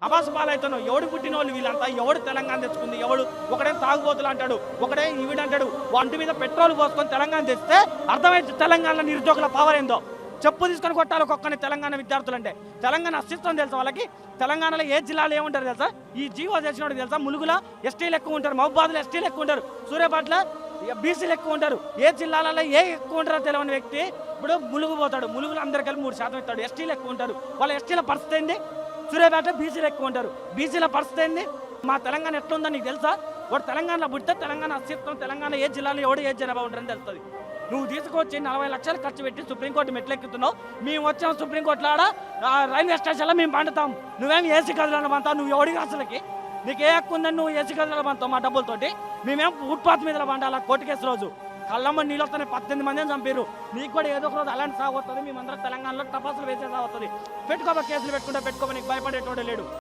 అబాసు పాలైతున్నావు. ఎవడు పుట్టినోళ్ళు వీళ్ళంతా, ఎవడు తెలంగాణ తెచ్చుకుంది, ఎవడు ఒకడే తాగుబోతులు అంటాడు, ఒకడే ఈవిడంటాడు. వంటి మీద పెట్రోల్ పోసుకొని తెలంగాణ తెస్తే అర్థమైంది తెలంగాణ నిరుద్యోగుల పవర్ ఏందో. చెప్పు తీసుకొని కొట్టాలి ఒక్కొక్కని తెలంగాణ విద్యార్థులు అంటే. తెలంగాణ అస్తిత్వం తెలుసా వాళ్ళకి? తెలంగాణలో ఏ జిల్లాలో ఏముంటారు తెలుసా? ఈ జీవో చేసినోడు తెలుసా? ములుగుల ఎస్టీలు ఎక్కువ ఉంటారు, మహబూబాద్లో ఎస్టీలు ఎక్కువ ఉంటారు, సూర్యాపేటలో బీసీలు ఎక్కువ ఉంటారు. ఏ జిల్లాలలో ఏ ఎక్కువ ఉంటారో తెలియని వ్యక్తి ఇప్పుడు ములుగు పోతాడు, ములుగులు అందరికీ 3% ఇస్తాడు. ఎస్టీలు ఎక్కువ ఉంటారు, వాళ్ళ ఎస్టీల పరిస్థితి ఏంది? సూర్యాపేట బీసీలు ఎక్కువ ఉంటారు, బీసీల పరిస్థితి ఏంది? మా తెలంగాణ ఎట్లుందో నీకు తెలుసా? వాడు తెలంగాణలో పుడితే తెలంగాణ అస్తిత్వం, తెలంగాణ ఏ జిల్లాలో ఎవడు ఏ జనాభా ఉంటారని తెలుస్తుంది. నువ్వు తీసుకొచ్చి 40 లక్షలు ఖర్చు పెట్టి సుప్రీంకోర్టు మెట్లెక్కుతున్నావు. మేము వచ్చాము సుప్రీంకోర్టులో ఆడ రైల్వే స్టేషన్లో మేము పండుతాం, నువ్వేం ఏసీ గదులను పంతావు. నువ్వు ఎవడికి అసలుకి నీకు ఏ హక్కు ఉందని నువ్వు ఏసీ గదులను పంతావు మా డబ్బులతోటి? మేమేం ఫుట్పాత్ మీద పండాలా కోర్టు కేసు రోజు? కళ్ళమ్మ నీళ్ళు వస్తానే 18 మందిని చంపారు. నీకు కూడా ఏదో ఒక రోజు అలాంటి సాగు వస్తుంది. మేమందరం తెలంగాణలో టపాసులు వేసే సాగు వస్తుంది. పెట్టుకోబా, కేసులు పెట్టుకుంటే పెట్టుకోబా, నీకు భయపడేటోడే లేడు.